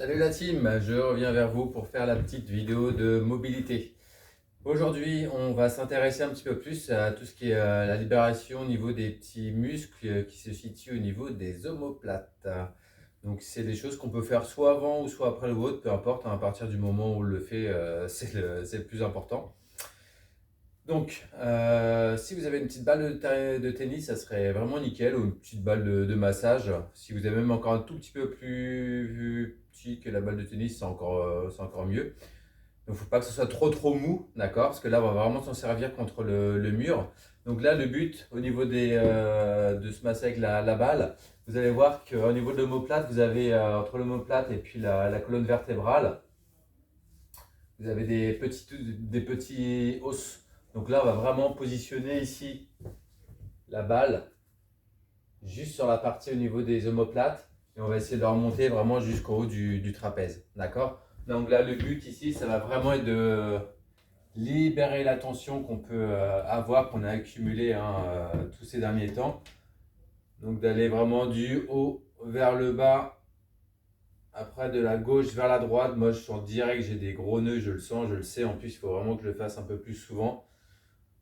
Salut la team, je reviens vers vous pour faire la petite vidéo de mobilité. Aujourd'hui, on va s'intéresser un petit peu plus à tout ce qui est la libération au niveau des petits muscles qui se situent au niveau des omoplates. Donc, c'est des choses qu'on peut faire soit avant ou soit après le vôtre, peu importe, hein, à partir du moment où on le fait, c'est le plus important. Donc, si vous avez une petite balle de tennis, ça serait vraiment nickel, ou une petite balle de massage. Si vous avez même encore un tout petit peu plus petit que la balle de tennis, c'est encore mieux. Donc, il ne faut pas que ce soit trop mou, d'accord? Parce que là, on va vraiment s'en servir contre le mur. Donc là, le but au niveau de se masser avec la balle, vous allez voir qu'au niveau de l'omoplate, vous avez entre l'omoplate et puis la colonne vertébrale, vous avez des petits os. Donc là, on va vraiment positionner ici la balle juste sur la partie au niveau des omoplates et on va essayer de la remonter vraiment jusqu'au haut du trapèze. D'accord? Donc là, le but ici, ça va vraiment être de libérer la tension qu'on peut avoir, qu'on a accumulée tous ces derniers temps. Donc d'aller vraiment du haut vers le bas, après de la gauche vers la droite. Moi, je sens direct, j'ai des gros nœuds, je le sens, je le sais. En plus, il faut vraiment que je le fasse un peu plus souvent.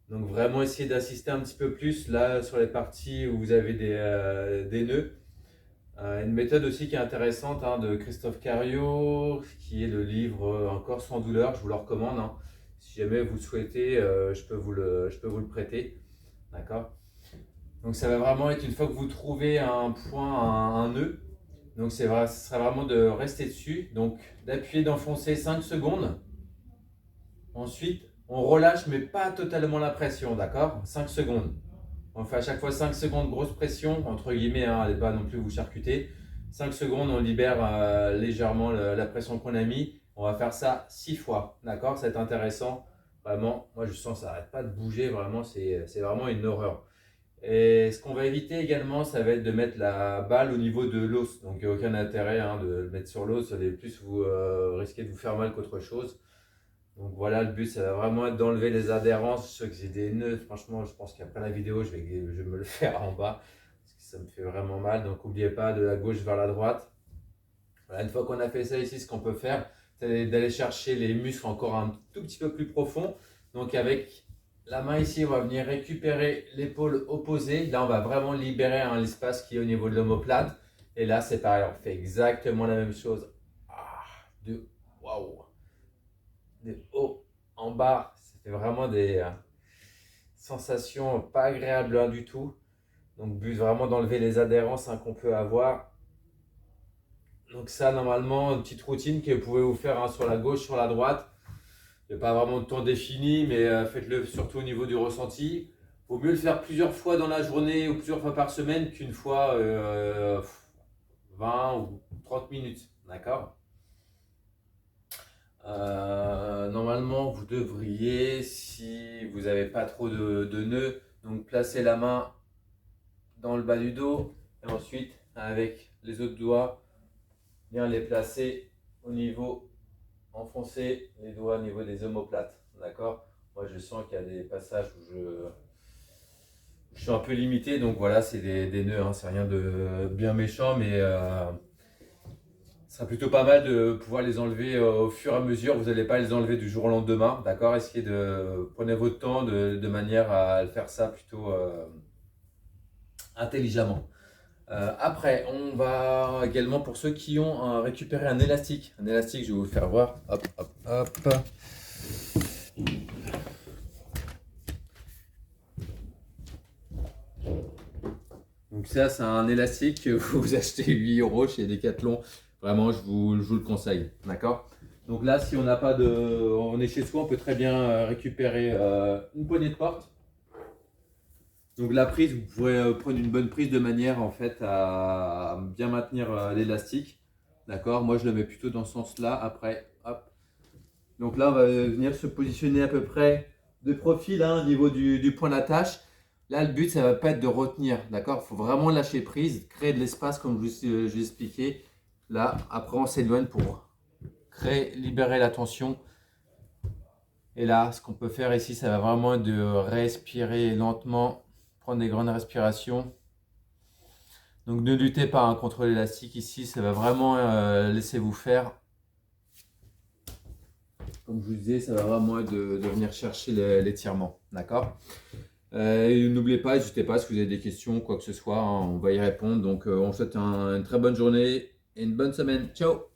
Donc vraiment essayer d'assister un petit peu plus là sur les parties où vous avez des nœuds. Une méthode aussi qui est intéressante de Christophe Cario, qui est le livre Un corps sans douleur, je vous le recommande. Si jamais vous le souhaitez, je peux vous le prêter. D'accord? Donc ça va vraiment être une fois que vous trouvez un point, un nœud. Donc c'est vrai, ce sera vraiment de rester dessus. Donc d'appuyer, d'enfoncer 5 secondes. Ensuite, on relâche, mais pas totalement la pression, d'accord? 5 secondes. On fait à chaque fois 5 secondes grosse pression, entre guillemets, allez pas non plus vous charcuter. 5 secondes, on libère légèrement la pression qu'on a mis. On va faire ça 6 fois, d'accord? C'est intéressant. Vraiment, moi je sens que ça n'arrête pas de bouger, vraiment, c'est vraiment une horreur. Et ce qu'on va éviter également, ça va être de mettre la balle au niveau de l'os. Donc il n'y a aucun intérêt de le mettre sur l'os, plus vous risquez de vous faire mal qu'autre chose. Donc voilà, le but, ça va vraiment être d'enlever les adhérences. Ceux que j'ai des nœuds, franchement, je pense qu'après la vidéo, je vais me le faire en bas. Parce que ça me fait vraiment mal. Donc n'oubliez pas de la gauche vers la droite. Voilà, une fois qu'on a fait ça ici, ce qu'on peut faire, c'est d'aller chercher les muscles encore un tout petit peu plus profond. Donc avec la main ici, on va venir récupérer l'épaule opposée. Là, on va vraiment libérer l'espace qui est au niveau de l'omoplate. Et là, c'est pareil, on fait exactement la même chose. Waouh! De haut en bas, ça fait vraiment des sensations pas agréables du tout. Donc, but vraiment d'enlever les adhérences qu'on peut avoir. Donc, ça, normalement, une petite routine que vous pouvez vous faire sur la gauche, sur la droite. Il n'y a pas vraiment de temps défini, mais faites-le surtout au niveau du ressenti. Il vaut mieux le faire plusieurs fois dans la journée ou plusieurs fois par semaine qu'une fois 20 ou 30 minutes. D'accord? Normalement, vous devriez, si vous n'avez pas trop de nœuds, donc placer la main dans le bas du dos et ensuite, avec les autres doigts, bien les placer au niveau, enfoncer les doigts au niveau des omoplates. D'accord? Moi, je sens qu'il y a des passages où je suis un peu limité, donc voilà, c'est des nœuds, c'est rien de bien méchant, mais ce sera plutôt pas mal de pouvoir les enlever au fur et à mesure. Vous n'allez pas les enlever du jour au lendemain, d'accord? Essayez prenez votre temps de manière à le faire ça plutôt intelligemment. Après, on va également pour ceux qui ont récupéré un élastique. Un élastique, je vais vous le faire voir. Hop, hop, hop. Donc ça, c'est un élastique que vous achetez 8 euros chez Decathlon. Vraiment, je vous le conseille. D'accord? Donc là, si on n'a pas de, on est chez soi, on peut très bien récupérer une poignée de porte. Donc la prise, vous pourrez prendre une bonne prise de manière en fait à bien maintenir l'élastique. D'accord? Moi, je le mets plutôt dans ce sens-là. Après, hop. Donc là, on va venir se positionner à peu près de profil au niveau du point d'attache. Là, le but, ça ne va pas être de retenir, d'accord? Il faut vraiment lâcher prise, créer de l'espace comme je vous expliqué. Là, après, on s'éloigne pour libérer la tension. Et là, ce qu'on peut faire ici, ça va vraiment être de respirer lentement, prendre des grandes respirations. Donc ne luttez pas contre l'élastique ici, ça va vraiment laisser vous faire. Comme je vous disais, ça va vraiment être de venir chercher l'étirement, d'accord? Et n'oubliez pas, n'hésitez pas, si vous avez des questions, quoi que ce soit, hein, on va y répondre. Donc on vous souhaite une très bonne journée et une bonne semaine. Ciao!